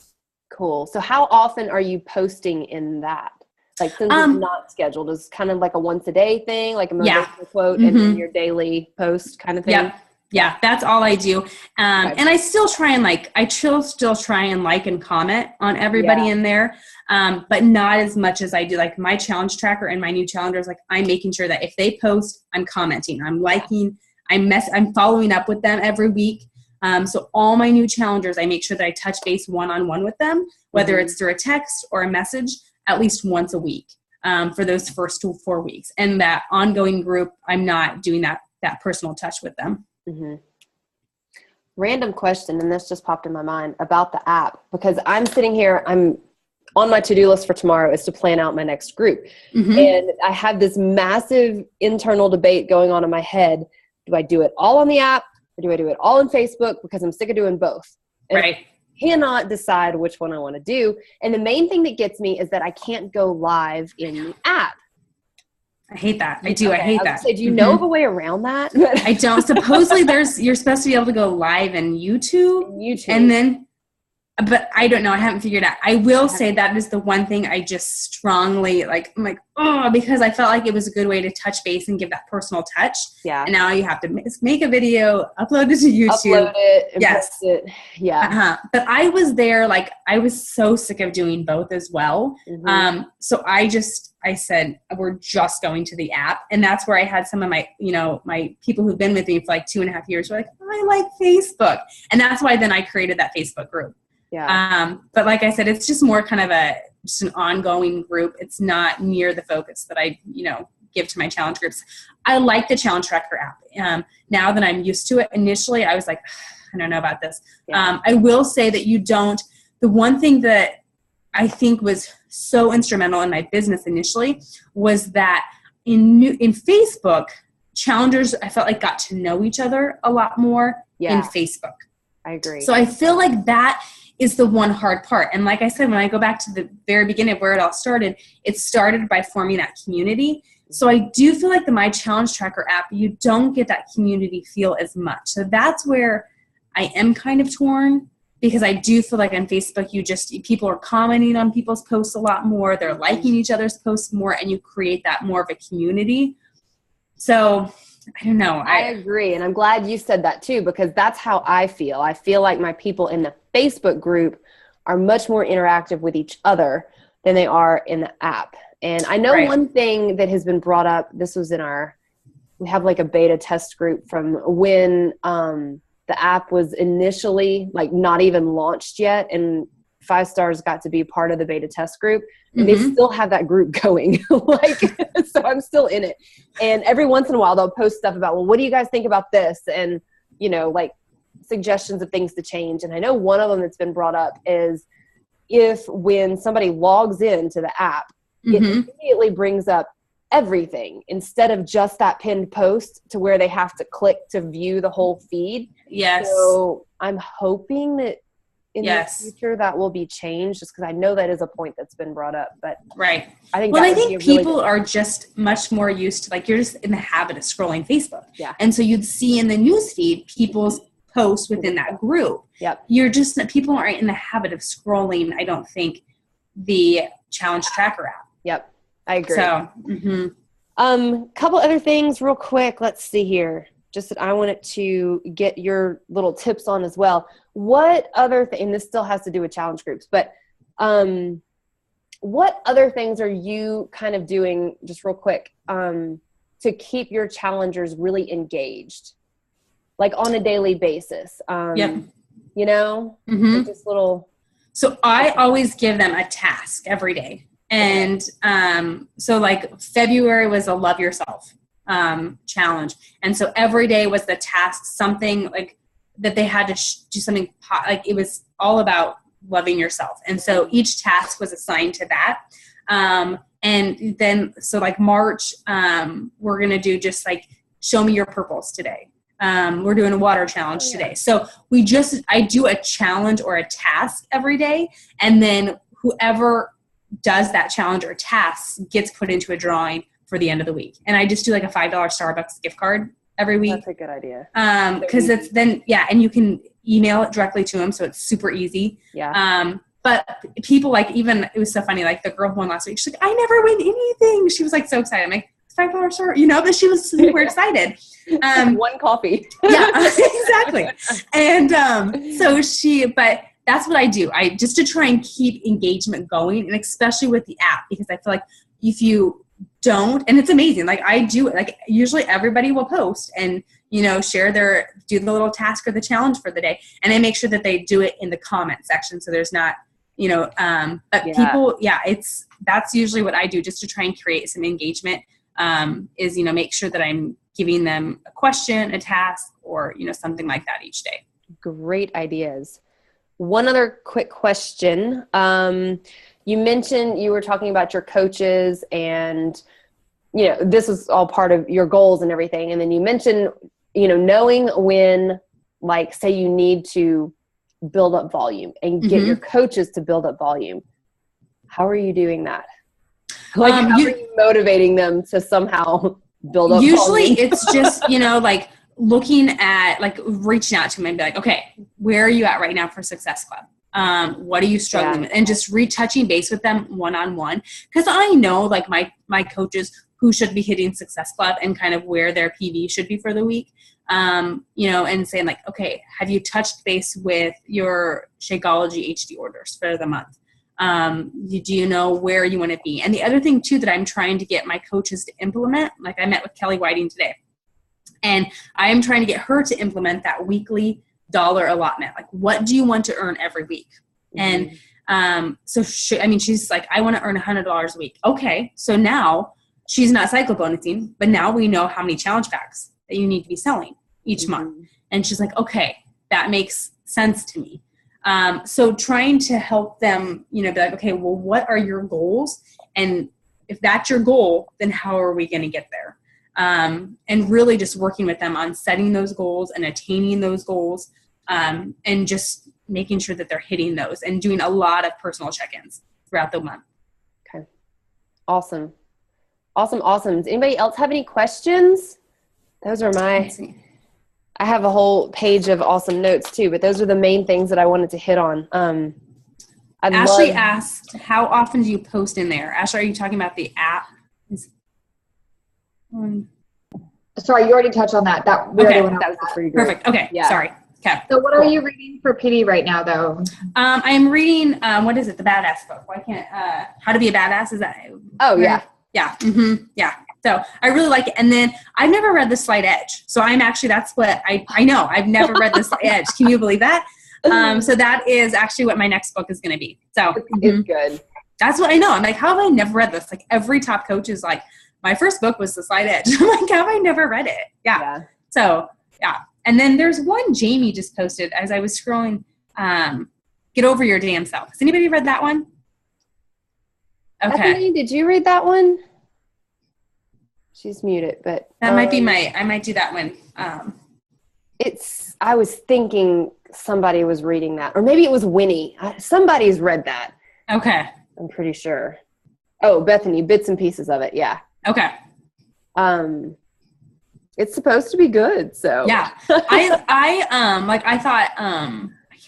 Cool. So how often are you posting in that? Like, since it's not scheduled, is kind of like a once a day thing, like a motivational quote and then your daily post kind of thing? Yeah, that's all I do. And I still try and still try and like and comment on everybody in there, but not as much as I do like my challenge tracker and my new challengers. Like, I'm making sure that if they post, I'm commenting, I'm liking, I'm following up with them every week. So all my new challengers, I make sure that I touch base one-on-one with them, whether it's through a text or a message, at least once a week for those first 4 weeks. And that ongoing group, I'm not doing that personal touch with them. Random question, and this just popped in my mind about the app, because I'm sitting here, I'm on my to-do list for tomorrow is to plan out my next group. And I have this massive internal debate going on in my head. Do I do it all on the app, or do I do it all on Facebook? Because I'm sick of doing both. And I cannot decide which one I want to do. And the main thing that gets me is that I can't go live in the app. I hate that. I do. I hate that. Say, do you know of a way around that? I don't. Supposedly you're supposed to be able to go live in YouTube. And then, but I don't know. I haven't figured out. I will say that is the one thing I just strongly like. I'm like, oh, because I felt like it was a good way to touch base and give that personal touch. Yeah. And now you have to make a video, upload it to YouTube. Upload it. And post it. Yeah. But I was there, like, I was so sick of doing both as well. Mm-hmm. So I said, we're just going to the app. And that's where I had some of my, my people who've been with me for like 2.5 years were like, I like Facebook. And that's why then I created that Facebook group. Yeah. But like I said, it's just more kind of just an ongoing group. It's not near the focus that I, give to my challenge groups. I like the challenge tracker app. Now that I'm used to it, initially I was like, I don't know about this. Yeah. I will say that the one thing that I think was so instrumental in my business initially was that in Facebook, challengers, I felt like got to know each other a lot more in Facebook. I agree. So I feel like that is the one hard part. And like I said, when I go back to the very beginning of where it all started, it started by forming that community. So I do feel like the My Challenge Tracker app, you don't get that community feel as much. So that's where I am kind of torn, because I do feel like on Facebook, people are commenting on people's posts a lot more. They're liking each other's posts more, and you create that more of a community. So I don't know. I agree. And I'm glad you said that too, because that's how I feel. I feel like my people in the Facebook group are much more interactive with each other than they are in the app. And I know one thing that has been brought up, this was we have like a beta test group from when the app was initially like not even launched yet. And 5 Stars got to be part of the beta test group. And they still have that group going. So I'm still in it. And every once in a while they'll post stuff about, well, what do you guys think about this? And, like suggestions of things to change. And I know one of them that's been brought up is when somebody logs into the app, it immediately brings up everything instead of just that pinned post to where they have to click to view the whole feed. Yes. So I'm hoping that in the future that will be changed, just because I know that is a point that's been brought up. But I think people are just much more used to, like, you're just in the habit of scrolling Facebook. Yeah. And so you'd see in the newsfeed people's posts within that group. Yep. People aren't in the habit of scrolling, I don't think, the challenge tracker app. Yep. I agree. So, couple other things real quick. Let's see here. Just that I wanted to get your little tips on as well. What other and this still has to do with challenge groups, but what other things are you kind of doing, just real quick, to keep your challengers really engaged, like on a daily basis? Just little. So I always give them a task every day. And so like February was a love yourself challenge. And so every day was the task, something like that they had to do something, like it was all about loving yourself. And so each task was assigned to that. And then, so like March, we're going to do just like, show me your purples today. We're doing a water challenge today. So I do a challenge or a task every day. And then whoever does that challenge or task gets put into a drawing for the end of the week. And I just do like a $5 Starbucks gift card every week. That's a good idea. Cause it's then, and you can email it directly to them. So it's super easy. Yeah. But people like, even, it was so funny. Like the girl who won last week, she's like, I never win anything. She was like so excited. I'm like, $5 Starbucks, but she was super excited. One coffee. Yeah, exactly. And but that's what I do. Just to try and keep engagement going, and especially with the app, because I feel like if you don't, and it's amazing, like I do it, like usually everybody will post and, share do the little task or the challenge for the day. And I make sure that they do it in the comment section. So there's not, people, that's usually what I do just to try and create some engagement, is, make sure that I'm giving them a question, a task, or, something like that each day. Great ideas. One other quick question. You mentioned you were talking about your coaches and, this was all part of your goals and everything. And then you mentioned, knowing when, like, say you need to build up volume and get your coaches to build up volume. How are you doing that? Like, how are you motivating them to somehow build up usually volume? It's just, looking at, like, reaching out to them and be like, okay, where are you at right now for Success Club? What are you struggling with? And just retouching base with them one-on-one. Because I know like my coaches who should be hitting Success Club and kind of where their PV should be for the week, and saying like, okay, have you touched base with your Shakeology HD orders for the month? Do you know where you want to be? And the other thing too, that I'm trying to get my coaches to implement, like I met with Kelly Whiting today, and I am trying to get her to implement that weekly dollar allotment. Like, what do you want to earn every week? Mm-hmm. And she's like, I want to earn $100 a week. Okay. So now she's not cycle bonusing, but now we know how many challenge packs that you need to be selling each month. And she's like, okay, that makes sense to me. So trying to help them, be like, okay, well, what are your goals? And if that's your goal, then how are we going to get there? And really just working with them on setting those goals and attaining those goals, and just making sure that they're hitting those and doing a lot of personal check-ins throughout the month. Okay. Awesome. Does anybody else have any questions? Those are I have a whole page of awesome notes too, but those are the main things that I wanted to hit on. Ashley asked, how often do you post in there? Ashley, are you talking about the app? Sorry, you already touched on that. That was the free group. Perfect. Okay. Yeah. Sorry. Okay. So what are you reading for PD right now though? I am reading, what is it? The Badass book. Why can't, How to Be a Badass? Is that? Oh yeah. Yeah. Mm-hmm. Yeah. So I really like it. And then I've never read The Slight Edge. So that's what I know. I've never read The Slight Edge. Can you believe that? So that is actually what my next book is going to be. So it's good. That's what I know. I'm like, how have I never read this? Like every top coach is like, my first book was The Slight Edge. I'm like, how have I never read it? Yeah. So yeah. And then there's one Jamie just posted as I was scrolling, Get Over Your Damn Self. Has anybody read that one? Okay. Bethany, did you read that one? She's muted, but that might be I might do that one. I was thinking somebody was reading that, or maybe it was Winnie. Somebody's read that. Okay. I'm pretty sure. Oh, Bethany, bits and pieces of it. Yeah. Okay. It's supposed to be good. So yeah, I thought,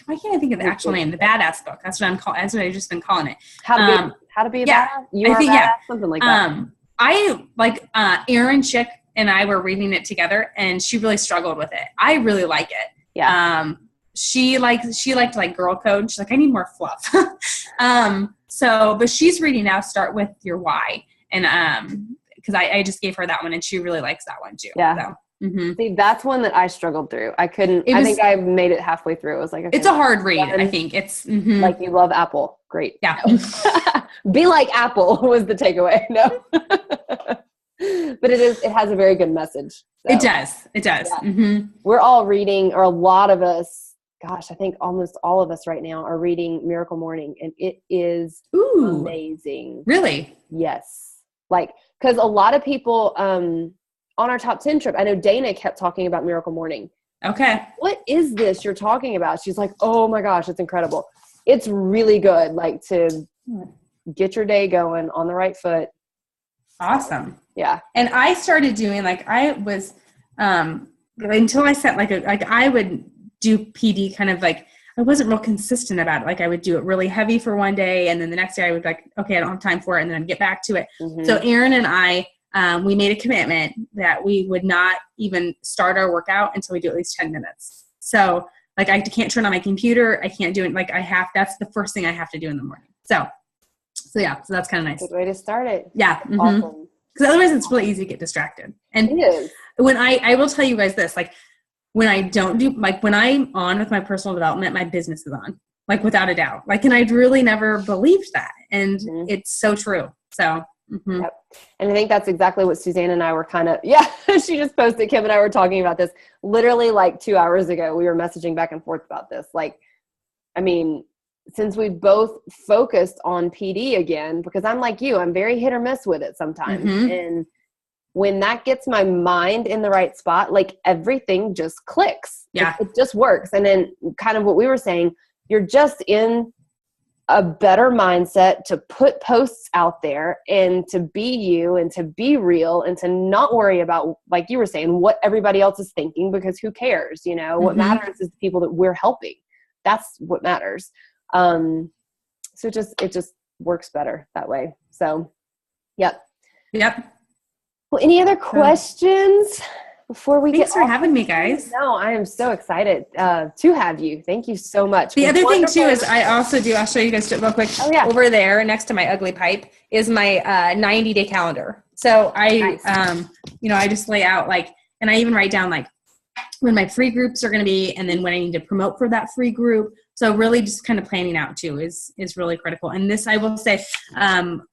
why can't I think of the actual name? The Badass book. That's what I'm calling. That's what I've just been calling it. How to be a badass? I think something like that. I like Erin Chick and I were reading it together, and she really struggled with it. I really like it. Yeah. She liked like girl code. She's like, I need more fluff. But she's reading now. Start with your why, and because I just gave her that one, and she really likes that one too. Yeah. So. Mm-hmm. See, that's one that I struggled through. I think I made it halfway through. It was like, okay, it's a hard read. I think it's like, you love Apple. Great. Yeah. Be like Apple was the takeaway. No, but it has a very good message. So. It does. Yeah. Mm-hmm. We're all reading, or a lot of us, gosh, I think almost all of us right now are reading Miracle Morning, and it is amazing. Really? Yes. Like, because a lot of people, on our top 10 trip, I know Dana kept talking about Miracle Morning. Okay. What is this you're talking about? She's like, oh my gosh, it's incredible. It's really good. Like, to get your day going on the right foot. Awesome. Yeah. And I started doing, like, I was, until I set I would do PD kind of like, I wasn't real consistent about it. Like, I would do it really heavy for one day, and then the next day I would like, okay, I don't have time for it. And then I'd get back to it. Mm-hmm. So Erin and I, we made a commitment that we would not even start our workout until we do at least 10 minutes. So like, I can't turn on my computer. I can't do it. Like, that's the first thing I have to do in the morning. So that's kind of nice. Good way to start it. Yeah. Mm-hmm. Awesome. Because otherwise it's really easy to get distracted. And it is. When I will tell you guys this, like, when I don't do, like, when I'm on with my personal development, my business is on, like, without a doubt. Like, and I'd really never believed that. And it's so true. So. Mm-hmm. Yep. And I think that's exactly what Suzanne and I were she just posted, Kim and I were talking about this literally like 2 hours ago. We were messaging back and forth about this. Like, I mean, since we both focused on PD again, because I'm like you, I'm very hit or miss with it sometimes. Mm-hmm. And when that gets my mind in the right spot, like, everything just clicks. Yeah. It just works. And then kind of what we were saying, you're just in a better mindset to put posts out there and to be you and to be real and to not worry about, like you were saying, what everybody else is thinking, because who cares? What matters is the people that we're helping. That's what matters. So it just works better that way. So, yep. Well, any other questions before we Thanks for having me, guys. No, I am so excited to have you. Thank you so much. The other thing too is I'll show you guys real quick. Oh, yeah. Over there next to my ugly pipe is my 90-day calendar. So I just lay out and I even write down when my free groups are going to be, and then when I need to promote for that free group. So really just kind of planning out too is really critical. And this, I will say,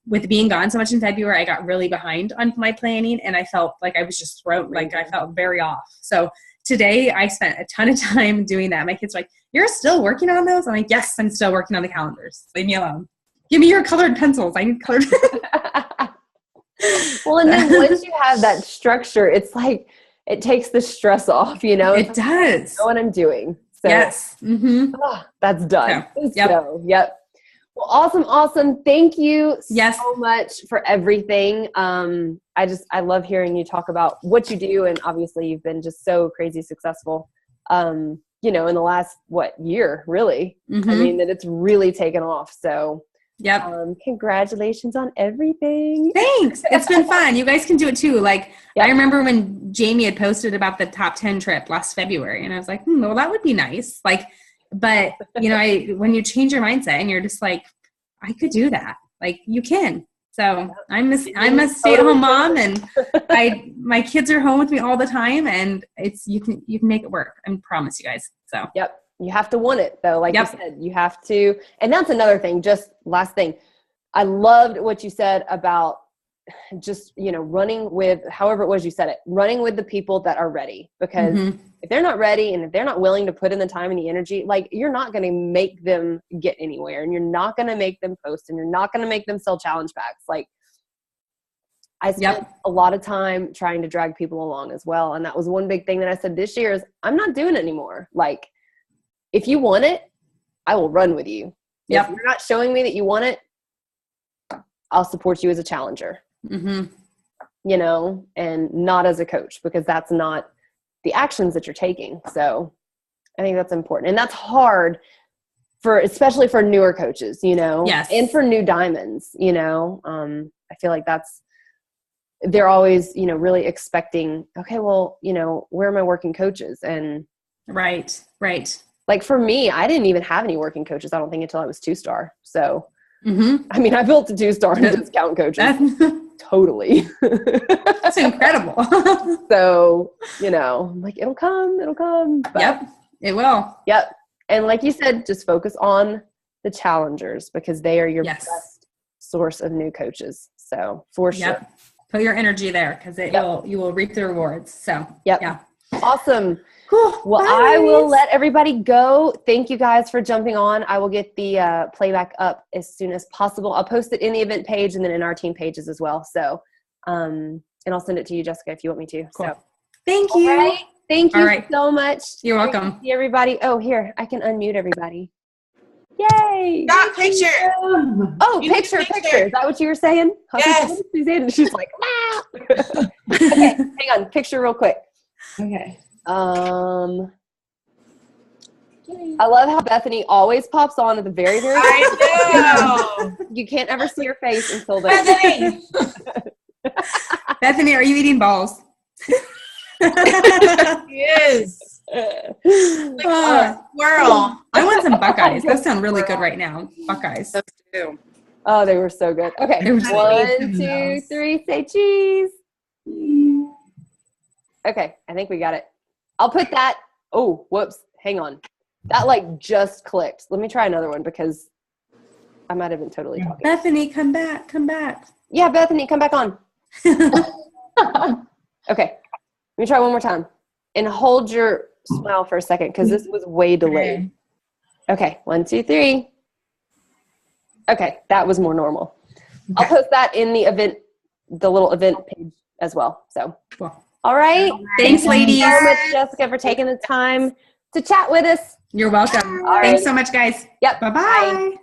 with being gone so much in February, I got really behind on my planning, and I felt like I was just I felt very off. So today I spent a ton of time doing that. My kids were like, "You're still working on those?" I'm like, "Yes, I'm still working on the calendars. Leave me alone. Give me your colored pencils. I need colored." Well, and then once you have that structure, it's it takes the stress off, It does. I know what I'm doing. So, yes. Mm-hmm. That's done. Yeah. So, yep. Well, awesome. Thank you so much for everything. I love hearing you talk about what you do. And obviously you've been just so crazy successful, in the last, year, really. Mm-hmm. I mean, that it's really taken off. So, yep. Congratulations on everything. Thanks. It's been fun. You guys can do it too. I remember when Jamie had posted about the top 10 trip last February, and I was like, well, that would be nice. But when you change your mindset and you're just like, I could do that. You can. So I'm a stay-at-home mom, and my kids are home with me all the time, and you can make it work. I promise you guys. So yep. You have to want it though. You said, you have to, and that's another thing, just last thing. I loved what you said about just, running with, however it was you said it, running with the people that are ready, because if they're not ready and if they're not willing to put in the time and the energy, you're not going to make them get anywhere, and you're not going to make them post, and you're not going to make them sell challenge packs. I spent a lot of time trying to drag people along as well. And that was one big thing that I said this year is I'm not doing it anymore. If you want it, I will run with you. If you're not showing me that you want it, I'll support you as a challenger, and not as a coach, because that's not the actions that you're taking. So I think that's important. And that's hard especially for newer coaches, yes. and for new diamonds, I feel like they're always, really expecting, okay, well, where are my working coaches? And right. for me, I didn't even have any working coaches, I don't think, until I was 2-star. So, I mean, I built a 2-star and discount coaches. Totally. That's incredible. So, I'm like, it'll come. But, yep, it will. Yep. And like you said, just focus on the challengers, because they are your best source of new coaches. So for sure. Put your energy there, because you will reap the rewards. So, yeah. Awesome. Cool. Well, I will let everybody go. Thank you guys for jumping on. I will get the playback up as soon as possible. I'll post it in the event page and then in our team pages as well. So, and I'll send it to you, Jessica, if you want me to. Cool. So, thank you. Right. Thank you so much. You're welcome. See everybody. Oh, here, I can unmute everybody. Yay. Got picture. Oh, picture. Is that what you were saying? Yes. She's like, ah. Okay, hang on. Picture real quick. Okay. I love how Bethany always pops on at the very, very end. I know. You can't ever see her face until then. Bethany, are you eating balls? He is. Like a squirrel. I want some Buckeyes. Those sound really good right now. Buckeyes. Those too. Oh, they were so good. Okay. They were so 1, 2, 3, say cheese. Okay, I think we got it. I'll put that. Oh, whoops. Hang on. That just clicked. Let me try another one, because I might have been totally talking. Bethany, come back. Yeah, Bethany, come back on. Okay. Let me try one more time. And hold your smile for a second, because this was way delayed. Okay, 1, 2, 3. Okay, that was more normal. Okay. I'll post that in the little event page as well. So, cool. All right. Thanks, ladies. Thank you so much, Jessica, for taking the time to chat with us. You're welcome. All right. Thanks so much, guys. Yep. Bye-bye. Bye.